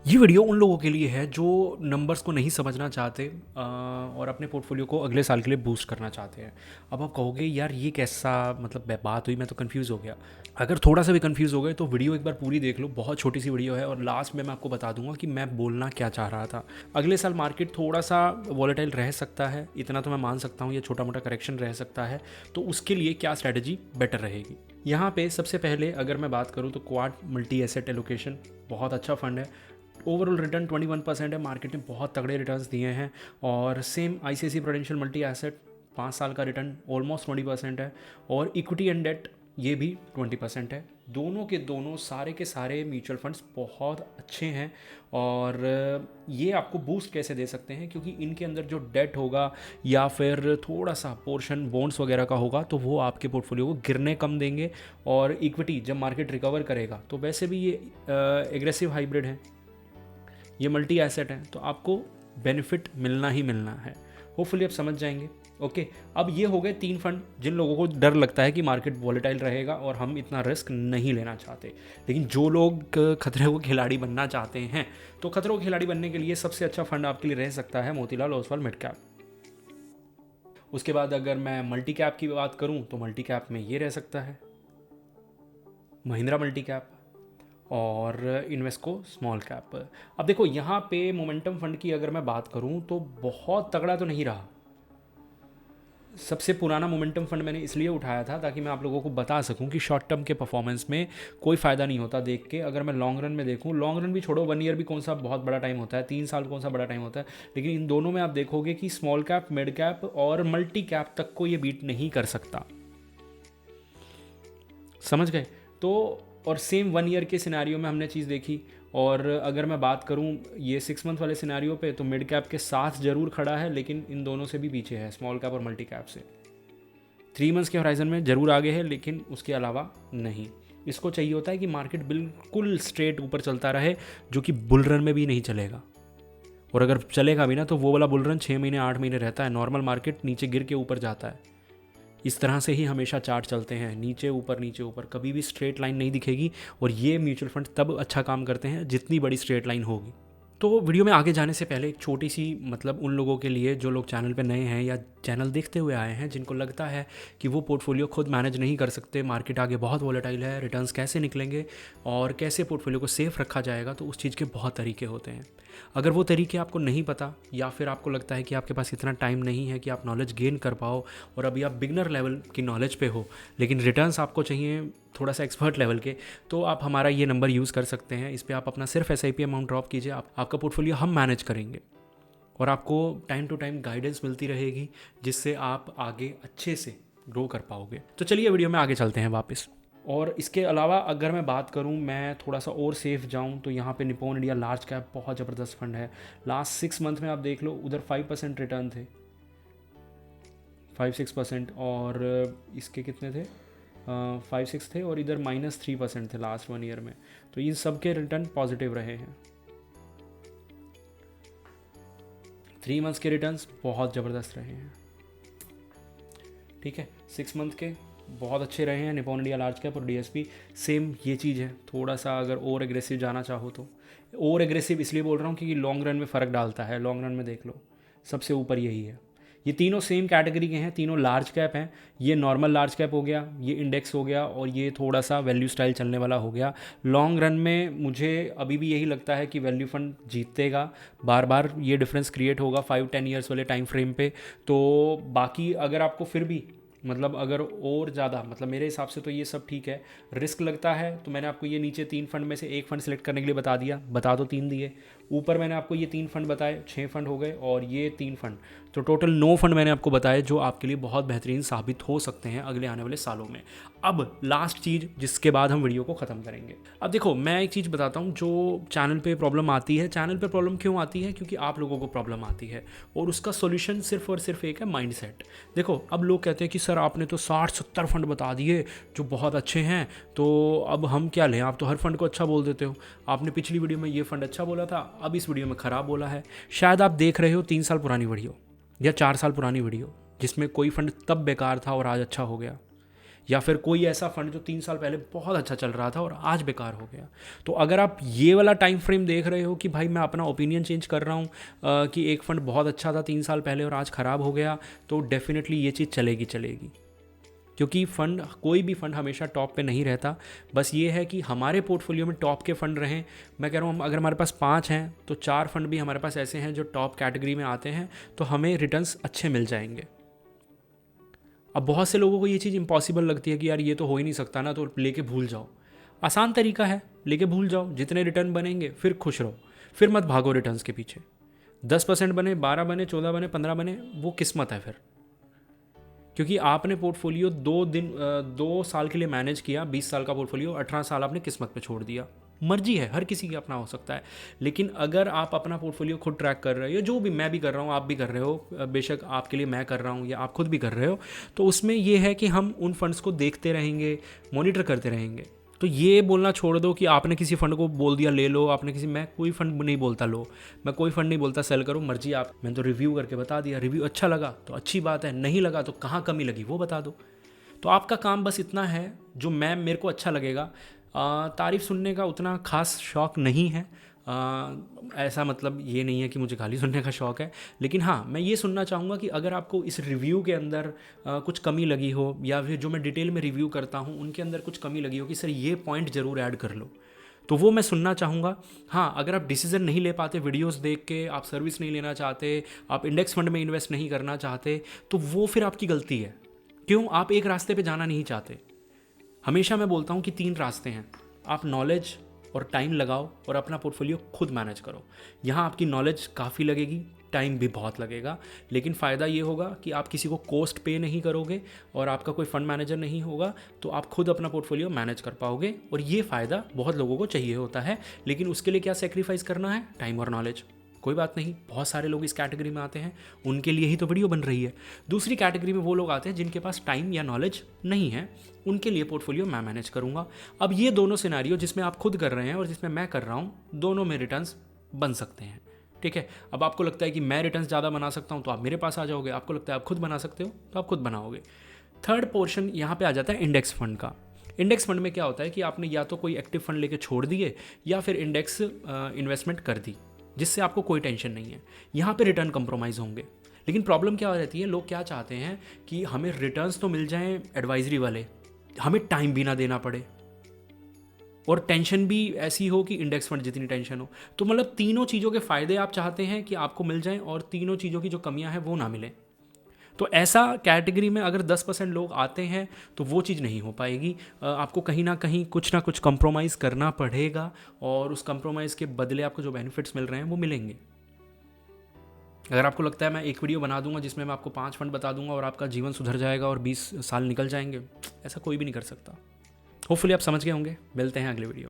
ये वीडियो उन लोगों के लिए है जो नंबर्स को नहीं समझना चाहते और अपने पोर्टफोलियो को अगले साल के लिए बूस्ट करना चाहते हैं। अब आप कहोगे यार ये कैसा मतलब बात हुई, मैं तो कंफ्यूज हो गया। अगर थोड़ा सा भी कंफ्यूज हो गए तो वीडियो एक बार पूरी देख लो, बहुत छोटी सी वीडियो है और लास्ट में मैं आपको बता दूंगा कि मैं बोलना क्या चाह रहा था। अगले साल मार्केट थोड़ा सा वॉलेटाइल रह सकता है, इतना तो मैं मान सकता हूँ, ये छोटा मोटा करेक्शन रह सकता है। तो उसके लिए क्या स्ट्रैटेजी बेटर रहेगी? यहाँ पे सबसे पहले अगर मैं बात करूँ तो क्वाड मल्टी एसेट एलोकेशन बहुत अच्छा फंड है। ओवरऑल रिटर्न 21% है, मार्केट ने बहुत तगड़े रिटर्न्स दिए हैं। और same ICICI prudential multi asset 5 साल का रिटर्न ऑलमोस्ट 20% है। और इक्विटी एंड डेट ये भी 20% है। दोनों के दोनों सारे के सारे म्यूचुअल फंड्स बहुत अच्छे हैं। और ये आपको बूस्ट कैसे दे सकते हैं, क्योंकि इनके अंदर जो डेट होगा या फिर थोड़ा सा पोर्शन बॉन्ड्स वगैरह का होगा तो वो आपके पोर्टफोलियो को गिरने कम देंगे। और इक्विटी जब मार्केट रिकवर करेगा तो वैसे भी ये एग्रेसिव हाइब्रिड है, ये मल्टी एसेट है, तो आपको बेनिफिट मिलना ही मिलना है। होपफुली आप समझ जाएंगे। ओके, अब ये हो गए 3 फंड जिन लोगों को डर लगता है कि मार्केट वॉलेटाइल रहेगा और हम इतना रिस्क नहीं लेना चाहते। लेकिन जो लोग खतरे को खिलाड़ी बनना चाहते हैं, तो खतरों को खिलाड़ी बनने के लिए सबसे अच्छा फंड आपके लिए रह सकता है मोतीलाल ओसवाल मिड कैप। उसके बाद अगर मैं मल्टी कैप की बात करूं तो मल्टी कैप में ये रह सकता है महिंद्रा मल्टी कैप और इन्वेस्को स्मॉल कैप। अब देखो यहाँ पे मोमेंटम फंड की अगर मैं बात करूँ तो बहुत तगड़ा तो नहीं रहा। सबसे पुराना मोमेंटम फंड मैंने इसलिए उठाया था ताकि मैं आप लोगों को बता सकूं कि शॉर्ट टर्म के परफॉर्मेंस में कोई फ़ायदा नहीं होता देख के। अगर मैं लॉन्ग रन में देखूं, लॉन्ग रन भी छोड़ो, 1 ईयर भी कौन सा बहुत बड़ा टाइम होता है, 3 साल कौन सा बड़ा टाइम होता है। लेकिन इन दोनों में आप देखोगे कि स्मॉल कैप, मिड कैप और मल्टी कैप तक को ये बीट नहीं कर सकता। समझ गए? तो और सेम 1 ईयर के सिनेरियो में हमने चीज़ देखी। और अगर मैं बात करूं ये 6 मंथ वाले सिनेरियो पे, तो मिड कैप के साथ ज़रूर खड़ा है, लेकिन इन दोनों से भी पीछे है, स्मॉल कैप और मल्टी कैप से। 3 मंथ्स के होराइजन में ज़रूर आगे है, लेकिन उसके अलावा नहीं। इसको चाहिए होता है कि मार्केट बिल्कुल स्ट्रेट ऊपर चलता रहे, जो कि बुल रन में भी नहीं चलेगा। और अगर चलेगा भी ना तो वो वाला बुल रन 6 महीने 8 महीने रहता है। नॉर्मल मार्केट नीचे गिर के ऊपर जाता है। इस तरह से ही हमेशा चार्ट चलते हैं, नीचे ऊपर, कभी भी स्ट्रेट लाइन नहीं दिखेगी। और ये म्यूचुअल फंड तब अच्छा काम करते हैं जितनी बड़ी स्ट्रेट लाइन होगी। तो वीडियो में आगे जाने से पहले एक छोटी सी मतलब उन लोगों के लिए जो लोग चैनल पे नए हैं या चैनल देखते हुए आए हैं, जिनको लगता है कि वो पोर्टफोलियो खुद मैनेज नहीं कर सकते, मार्केट आगे बहुत वॉलेटाइल है, रिटर्न्स कैसे निकलेंगे और कैसे पोर्टफोलियो को सेफ रखा जाएगा, तो उस चीज़ के बहुत तरीके होते हैं। अगर वो तरीके आपको नहीं पता या फिर आपको लगता है कि आपके पास इतना टाइम नहीं है कि आप नॉलेज गेन कर पाओ और अभी आप बिगनर लेवल की नॉलेज पे हो, लेकिन रिटर्न्स आपको चाहिए थोड़ा सा एक्सपर्ट लेवल के, तो आप हमारा ये नंबर यूज़ कर सकते हैं। इस पर आप अपना सिर्फ SIP अमाउंट ड्रॉप कीजिए, आपका पोर्टफोलियो हम मैनेज करेंगे और आपको टाइम टू टाइम गाइडेंस मिलती रहेगी, जिससे आप आगे अच्छे से ग्रो कर पाओगे। तो चलिए वीडियो में आगे चलते हैं वापस। और इसके अलावा अगर मैं बात करूं, मैं थोड़ा सा और सेफ जाऊं, तो यहाँ पे निप्पॉन इंडिया लार्ज कैप बहुत ज़बरदस्त फंड है। लास्ट 6 मंथ में आप देख लो, उधर 5% रिटर्न थे, 5-6%। और इसके कितने थे? 5-6 थे। और इधर -3% थे लास्ट 1 ईयर में। तो इन सब के रिटर्न पॉजिटिव रहे हैं। 3 मंथ्स के रिटर्न्स बहुत ज़बरदस्त रहे हैं। ठीक है, 6 मंथ के बहुत अच्छे रहे हैं निप्पॉन इंडिया लार्ज कैप और DSP। सेम ये चीज़ है, थोड़ा सा अगर और एग्रेसिव जाना चाहो तो। और एग्रेसिव इसलिए बोल रहा हूँ क्योंकि लॉन्ग रन में फ़र्क डालता है। लॉन्ग रन में देख लो, सबसे ऊपर यही है। ये तीनों सेम कैटेगरी के हैं, तीनों लार्ज कैप हैं। ये नॉर्मल लार्ज कैप हो गया, ये इंडेक्स हो गया, और ये थोड़ा सा वैल्यू स्टाइल चलने वाला हो गया। लॉन्ग रन में मुझे अभी भी यही लगता है कि वैल्यू फंड जीतेगा। बार बार ये डिफरेंस क्रिएट होगा 5-10 ईयर्स वाले टाइम फ्रेम पे। तो बाकी अगर आपको फिर भी मतलब अगर और ज़्यादा मतलब मेरे हिसाब से तो ये सब ठीक है। रिस्क लगता है तो मैंने आपको ये नीचे 3 फंड में से एक फ़ंड सेलेक्ट करने के लिए बता दिया, बता दो 3 दिए। ऊपर मैंने आपको ये 3 फंड बताए, 6 फंड हो गए, और ये 3 फंड, तो टोटल 9 फंड मैंने आपको बताए जो आपके लिए बहुत बेहतरीन साबित हो सकते हैं अगले आने वाले सालों में। अब लास्ट चीज़ जिसके बाद हम वीडियो को ख़त्म करेंगे। अब देखो, मैं एक चीज़ बताता हूँ जो चैनल पे प्रॉब्लम आती है। चैनल पे प्रॉब्लम क्यों आती है? क्योंकि आप लोगों को प्रॉब्लम आती है, और उसका सोल्यूशन सिर्फ और सिर्फ एक है, माइंडसेट। देखो, अब लोग कहते हैं कि सर आपने तो 60-70 फंड बता दिए जो बहुत अच्छे हैं, तो अब हम क्या लें? आप तो हर फंड को अच्छा बोल देते हो। आपने पिछली वीडियो में ये फंड अच्छा बोला था, अब इस वीडियो में ख़राब बोला है। शायद आप देख रहे हो 3 साल पुरानी वीडियो या 4 साल पुरानी वीडियो, जिसमें कोई फंड तब बेकार था और आज अच्छा हो गया। या फिर कोई ऐसा फंड जो 3 साल पहले बहुत अच्छा चल रहा था और आज बेकार हो गया। तो अगर आप ये वाला टाइम फ्रेम देख रहे हो कि भाई मैं अपना ओपिनियन चेंज कर रहा हूँ कि एक फ़ंड बहुत अच्छा था 3 साल पहले और आज ख़राब हो गया, तो डेफिनेटली ये चीज़ चलेगी। क्योंकि फ़ंड, कोई भी फ़ंड हमेशा टॉप पे नहीं रहता। बस ये है कि हमारे पोर्टफोलियो में टॉप के फ़ंड रहें। मैं कह रहा हूँ अगर हमारे पास 5 हैं तो 4 फंड भी हमारे पास ऐसे हैं जो टॉप कैटेगरी में आते हैं, तो हमें रिटर्न्स अच्छे मिल जाएंगे। अब बहुत से लोगों को ये चीज़ इम्पॉसिबल लगती है कि यार ये तो हो ही नहीं सकता ना, तो लेके भूल जाओ। आसान तरीका है, लेके भूल जाओ। जितने रिटर्न बनेंगे फिर खुश रहो, फिर मत भागो रिटर्न्स के पीछे। 10% बने, 12 बने, 14 बने, 15 बने, वो किस्मत है फिर। क्योंकि आपने पोर्टफोलियो 2 साल के लिए मैनेज किया, 20 साल का पोर्टफोलियो, 18 साल आपने किस्मत पे छोड़ दिया। मर्जी है, हर किसी की अपना हो सकता है। लेकिन अगर आप अपना पोर्टफोलियो खुद ट्रैक कर रहे हो, या जो भी मैं भी कर रहा हूँ, आप भी कर रहे हो, बेशक आपके लिए मैं कर रहा हूँ या आप खुद भी कर रहे हो, तो उसमें ये है कि हम उन फंड्स को देखते रहेंगे, मॉनिटर करते रहेंगे। तो ये बोलना छोड़ दो कि आपने किसी फंड को बोल दिया ले लो, मैं कोई फंड नहीं बोलता लो, मैं कोई फंड नहीं बोलता सेल करो, मर्जी आप। मैंने तो रिव्यू करके बता दिया, रिव्यू अच्छा लगा तो अच्छी बात है, नहीं लगा तो कहाँ कमी लगी वो बता दो। तो आपका काम बस इतना है, जो मेरे को अच्छा लगेगा। तारीफ़ सुनने का उतना खास शौक़ नहीं है। ऐसा मतलब ये नहीं है कि मुझे गाली सुनने का शौक़ है, लेकिन हाँ, मैं ये सुनना चाहूँगा कि अगर आपको इस रिव्यू के अंदर कुछ कमी लगी हो, या फिर जो मैं डिटेल में रिव्यू करता हूँ उनके अंदर कुछ कमी लगी हो कि सर ये पॉइंट ज़रूर ऐड कर लो, तो वो मैं सुनना चाहूँगा। हाँ, अगर आप डिसीज़न नहीं ले पाते वीडियोस देख के, आप सर्विस नहीं लेना चाहते, आप इंडेक्स फंड में इन्वेस्ट नहीं करना चाहते, तो वो फिर आपकी गलती है। क्यों? आप एक रास्ते पे जाना नहीं चाहते। हमेशा मैं बोलता हूँ कि 3 रास्ते हैं। आप नॉलेज और टाइम लगाओ और अपना पोर्टफोलियो खुद मैनेज करो। यहाँ आपकी नॉलेज काफ़ी लगेगी, टाइम भी बहुत लगेगा, लेकिन फ़ायदा ये होगा कि आप किसी को कॉस्ट पे नहीं करोगे और आपका कोई फंड मैनेजर नहीं होगा, तो आप खुद अपना पोर्टफोलियो मैनेज कर पाओगे। और ये फ़ायदा बहुत लोगों को चाहिए होता है, लेकिन उसके लिए क्या सेक्रीफाइस करना है? टाइम और नॉलेज। कोई बात नहीं, बहुत सारे लोग इस कैटेगरी में आते हैं, उनके लिए ही तो वीडियो बन रही है। दूसरी कैटेगरी में वो लोग आते हैं जिनके पास टाइम या नॉलेज नहीं है, उनके लिए पोर्टफोलियो मैं मैनेज करूँगा। अब ये दोनों सिनारियो जिसमें आप खुद कर रहे हैं और जिसमें मैं कर रहा हूँ, दोनों में रिटर्न्स बन सकते हैं। ठीक है, अब आपको लगता है कि मैं रिटर्न्स ज़्यादा बना सकता हूँ तो आप मेरे पास आ जाओगे, आपको लगता है आप खुद बना सकते हो तो आप खुद बनाओगे। थर्ड पोर्शन यहाँ पे आ जाता है इंडेक्स फंड का। इंडेक्स फंड में क्या होता है कि आपने या तो कोई एक्टिव फंड लेके छोड़ दिए या फिर इंडेक्स इन्वेस्टमेंट कर दी, जिससे आपको कोई टेंशन नहीं है। यहाँ पे रिटर्न कंप्रोमाइज़ होंगे, लेकिन प्रॉब्लम क्या हो रहती है, लोग क्या चाहते हैं कि हमें रिटर्न्स तो मिल जाएं एडवाइजरी वाले, हमें टाइम भी ना देना पड़े, और टेंशन भी ऐसी हो कि इंडेक्स फंड जितनी टेंशन हो। तो मतलब तीनों चीज़ों के फ़ायदे आप चाहते हैं कि आपको मिल जाएं और तीनों चीज़ों की जो कमियां हैं वो ना मिलें। तो ऐसा कैटेगरी में अगर 10% लोग आते हैं तो वो चीज़ नहीं हो पाएगी। आपको कहीं ना कहीं कुछ ना कुछ कंप्रोमाइज़ करना पड़ेगा, और उस कंप्रोमाइज़ के बदले आपको जो बेनिफिट्स मिल रहे हैं वो मिलेंगे। अगर आपको लगता है मैं एक वीडियो बना दूंगा जिसमें मैं आपको 5 फंड बता दूंगा और आपका जीवन सुधर जाएगा और 20 साल निकल जाएंगे, ऐसा कोई भी नहीं कर सकता। होपफुली आप समझ गए होंगे। मिलते हैं अगले वीडियो।